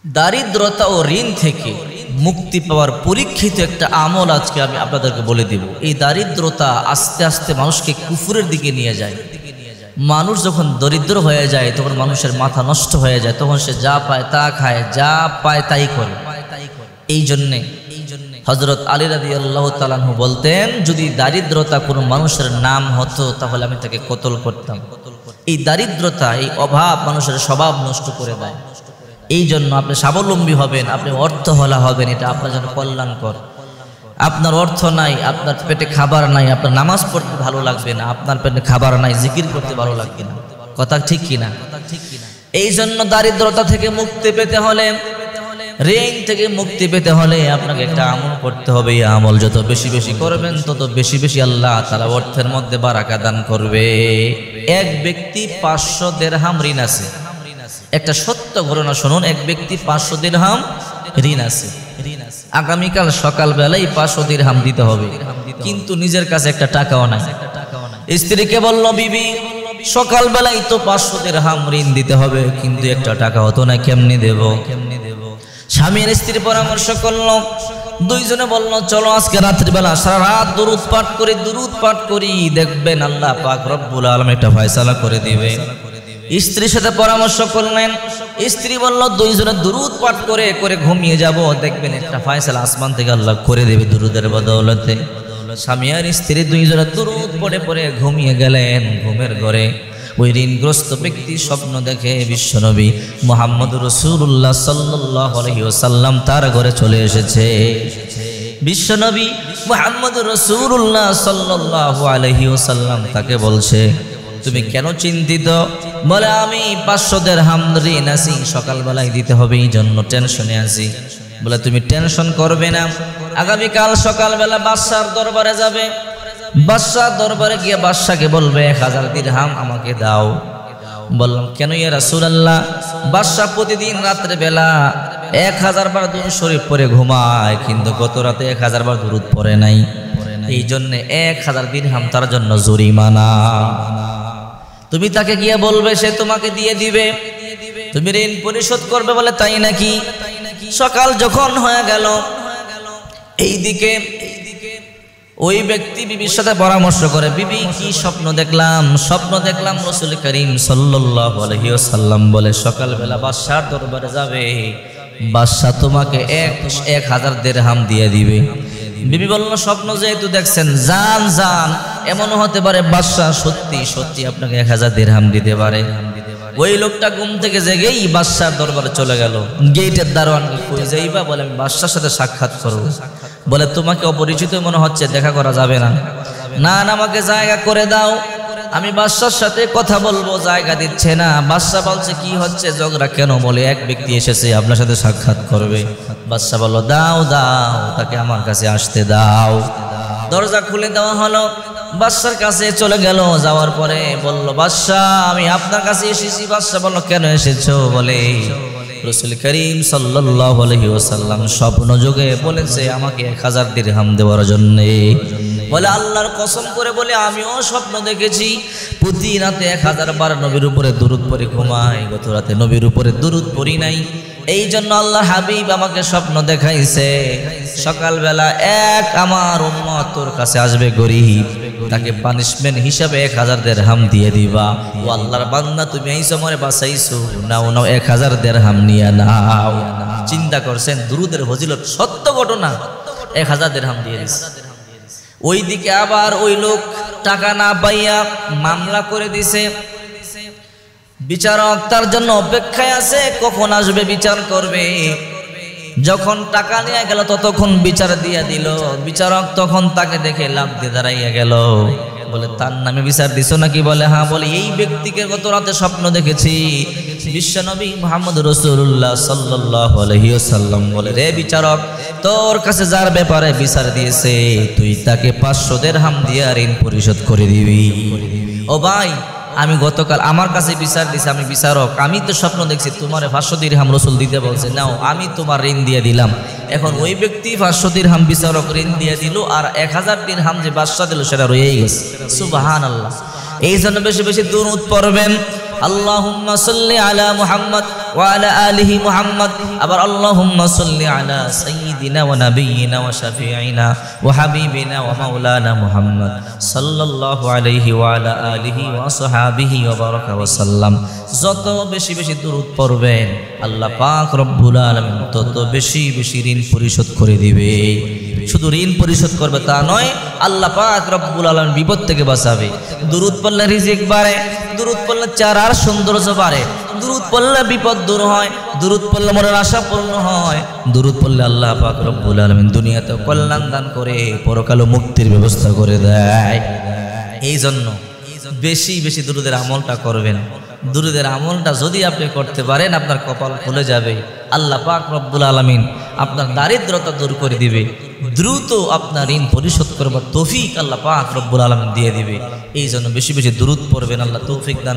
দারিদ্রতা ও ঋণ থেকে মুক্তি পাওয়ার পরীক্ষিত একটা আমল আজকে আমি আপনাদেরকে বলে দেব। এই দারিদ্রতা আস্তে আস্তে মানুষকে কুফুরের দিকে নিয়ে যায়। মানুষ যখন দরিদ্র হয়ে যায় তখন মানুষের মাথা নষ্ট হয়ে যায়, তখন সে যা পায় তা খায়, যা পায় তাই করে। এই জন্যে হযরত আলী রাদিয়াল্লাহু তাআলা আনহু বলতেন, যদি দারিদ্রতা কোনো মানুষের নাম হতো তাহলে আমি তাকে কতল করতাম। এই দারিদ্রতা, এই অভাব মানুষের স্বভাব নষ্ট করে দেয়। এই জন্য আপনি স্বাবলম্বী হবেন, আপনি অর্থহলা হবেন, এটা আপনার জন্য কল্যাণকর। আপনার অর্থ নাই, আপনার পেটে খাবার নাই, আপনার নামাজ পড়তে ভালো লাগবে না, আপনার পেটে খাবার নাই, জিকির করতে ভালো লাগবে না। কথা ঠিক কিনা? এই জন্য দারিদ্রতা থেকে মুক্তি পেতে হলে, ঋণ থেকে মুক্তি পেতে হলে আপনাকে একটা আমল করতে হবে। এই আমল যত বেশি বেশি করবেন তত বেশি বেশি আল্লাহ তাআলা অর্থের মধ্যে বারাকা দান করবে। এক ব্যক্তি 500 দিরহাম ঋণ আছে। একটা সত্য ঘটনা শুনুন। এক ব্যক্তি 500 দিরহাম ঋণ আছে। আগামীকাল সকালবেলায় 500 দিরহাম দিতে হবে, কিন্তু নিজের কাছে একটা টাকাও নাই। স্ত্রীকে বলল, বিবি সকালবেলায় তো 500 দিরহাম ঋণ দিতে হবে, কিন্তু একটা টাকাও তো না, কেমনে দেব? স্বামী আর স্ত্রী পরামর্শ করলো, দুইজনে বলল, চলো আজকে রাত্রিবেলা সারা রাত দরুদ পাঠ করি, দেখবেন আল্লাহ পাক রব্বুল আলামিন একটা ফয়সালা করে দিবে। স্ত্রীর সাথে পরামর্শ করলেন। স্ত্রী বলল, দুইজনে দরুদ পাঠ করে করে ঘুমিয়ে যাব, দেখবেন একটা ফয়সালা আসমান থেকে আল্লাহ করে দেবে দুরুদের বদৌলতে। স্বামী আর স্ত্রী দুইজনে দরুদ পড়ে পড়ে ঘুমিয়ে গেলেন। ঘুমের ঘরে ওই ঋণগ্রস্ত ব্যক্তি স্বপ্ন দেখে বিশ্বনবী মুহাম্মদ রাসূলুল্লাহ সাল্লাল্লাহু আলাইহি ওয়াসাল্লাম তার ঘরে চলে এসেছে। বিশ্বনবী মুহাম্মদ রাসূলুল্লাহ সাল্লাল্লাহু আলাইহি ওয়াসাল্লাম তাকে বলছে, তুমি কেন চিন্তিত? বলে, আমি 500 দিরহাম ঋণ আছি, সকালবেলায় দিতে হবে, এই জন্য টেনশনে আছি। বলে, তুমি টেনশন করবে না, আগামীকাল সকালবেলা বাদশার দরবারে যাবে। বাদশার দরবারে গিয়ে বাদশাকে বলবে, 1000 দিরহাম আমাকে দাও। বললাম, কেন ইয়া রাসূলুল্লাহ? বাদশা প্রতিদিন রাত্রে বেলা 1000 বার দুরূদ শরীফ পড়ে ঘুমায়, কিন্তু গত রাতে 1000 বার দুরূদ পড়ে নাই, এই জন্য 1000 দিরহাম তার জন্য জরিমানা। তুমি তাকে গিয়ে বলবে, সে তোমাকে দিয়ে দিবে, তুমি ঋণ পরিশোধ করবে। বলে, তাই নাকি? সকাল যখন হয়ে গেল, এইদিকে ওই ব্যক্তি বিবির সাথে পরামর্শ করে, বিবি কি স্বপ্ন দেখলাম? স্বপ্ন দেখলাম রাসূল করিম সাল্লাল্লাহু আলাইহি ওয়াসাল্লাম বলে, সকালবেলা বাদশার দরবারে যাবে, বাদশা তোমাকে 1000 দিরহাম দিয়ে দিবে। বিবি বলল, স্বপ্ন যেহেতু দেখছেন, জান এমনও হতে পারে বাদশা সত্যি সত্যি আপনাকে 1000 দিরহাম দিতে পারে। ওই লোকটা ঘুম থেকে জেগেই বাদশার দরবারে চলে গেল। গেটের দারোয়ানকে, কই যাইবা? বলে, আমি বাদশার সাথে সাক্ষাৎ করব। বলে, তোমাকে অপরিচিত মনে হচ্ছে, দেখা করা যাবে না। না, আমাকে জায়গা করে দাও, আমি বাদশার সাথে কথা বলবো। জায়গা দিচ্ছে না। বাদশা বলছে, কি হচ্ছে, ঝগড়া কেন? বলে, এক ব্যক্তি এসেছে আপনার সাথে সাক্ষাৎ করবে। বাদশা বলল, দাও তাকে আমার কাছে আসতে দাও। দরজা খুলে দেওয়া হলো। বাদশার কাছে চলে গেল। যাওয়ার পরে বলল, বাদশা আমি আপনার কাছে এসেছি। বাদশা বলল, কেন এসেছো? বলে, রাসূল করিম সাল্লাল্লাহু আলাইহি ওয়াসাল্লাম স্বপ্ন যোগে বলেছে আমাকে 1000 দিরহাম দেওয়ার জন্য। বলে, আল্লাহর কসম করে বলে, আমিও স্বপ্ন দেখেছি, প্রতি রাতে 1000 বার নবীর উপরে দুরূদ পড়ে ঘুমাই, গত রাতে নবীর উপরে দুরূদ পড়ি নাই, এই জন্য আল্লাহ হাবিব আমাকে স্বপ্ন দেখাইছে, সকালবেলা আমার উম্মত তোর কাছে আসবে গরীব, তাকে পানিশমেন্ট হিসাবে 1000 দিরহাম দিয়ে দিবা। ও আল্লাহর বান্দা, তুমি এই সময় বাঁচাইছো, নাও 1000 দিরহাম নিয়ে নাও। চিন্তা করছেন, দুরূদের ফজিলত, সত্য ঘটনা, 1000 দিরহাম দিয়ে দিছে। ওইদিকে আবার ওই লোক টাকা না পাইয়া মামলা করে দিছে। বিচারক তার জন্য অপেক্ষায় আছে, কখন আসবে বিচার করবে। যখন টাকা নিয়ে গেল ততক্ষণ বিচার দিয়ে দিল। বিচারক তখন তাকে দেখে লাফ দিয়ে দাঁড়াইয়া গেল। বলে, তার নামে বিচার দিছো নাকি? বলে, হ্যাঁ। বলে, এই ব্যক্তিকে গত রাতে স্বপ্ন দেখেছি। বিশ্বনবী মুহাম্মদ রাসূলুল্লাহ সাল্লাল্লাহু আলাইহি ওয়াসাল্লাম বলে, রে বিচারক, তোর কাছে যার ব্যাপারে বিচার দিয়েছে তুই তাকে 500 দিরহাম দিয়ে ঋণ পরিশোধ করে দিবি। ও ভাই, আমি গতকাল আমার কাছে বিচার দিছে, আমি বিচারক, আমি তো স্বপ্ন দেখছি তোমার 500 দিরহাম রাসূল দিতে বলছে, নাও আমি তোমার ঋণ দিয়ে দিলাম। এখন ওই ব্যক্তি 500 দিরহাম বিচারক ঋণ দিয়ে দিল, আর 1000 দিরহাম যে বাদশা দিল সেটা রয়েই গেছে। সুবহানাল্লাহ। এই জন্য বেশি বেশি দুরূদ পড়বেন। আল্লাহুম্মা সাল্লি আলা মুহাম্মদ ওয়া আলা আলিহি মুহাম্মদ। আবার আল্লাহুম্মা সাল্লি আলা সাইয়্যিদিনা ওয়া নাবিয়্যিনা ওয়া শাফিঈনা ওয়া হাবিবিনা ওয়া মাওলানা মুহাম্মদ সাল্লাল্লাহু আলাইহি ওয়া আলা আলিহি ওয়া সাহাবিহি ওয়া বারাকা ওয়া সাল্লাম। যত বেশি বেশি দরুদ পড়বেন আল্লাহ পাক রব্বুল আলামিন তত বেশি বেশি ঋণ পরিশোধ করে দিবে। শুধু ঋণ পরিশোধ করবে তা নয়, আল্লাহ পাক রব্বুল আলামিন বিপদ থেকে বাঁচাবে। দুরূদ পড়লে রিজিক বাড়ে, দুরূদ পড়লে চারার সৌন্দর্য বাড়ে, দুরূদ পড়লে বিপদ দূর হয়, দুরূদ পড়লে মনের আশা পূর্ণ হয়, দুরূদ পড়লে আল্লাহ পাক রব্বুল আলামিন দুনিয়াতেও কল্যাণ দান করে, পরকালে মুক্তির ব্যবস্থা করে দেয়। এই জন্য বেশি বেশি দুরূদের আমলটা করবেন। দুরূদের আমলটা যদি আপনি করতে পারেন আপনার কপাল খুলে যাবে। আল্লাহ পাক রব্বুল আলামিন আপনার দারিদ্রতা দূর করে দিবে, দ্রুত আপনার ঋণ পরিশোধ করবার তৌফিক আল্লাহ পাক রব্বুল আলামিন দিয়ে দিবে। এই জন্য বেশি বেশি দুরূদ পড়বেন। আল্লাহ তৌফিক দান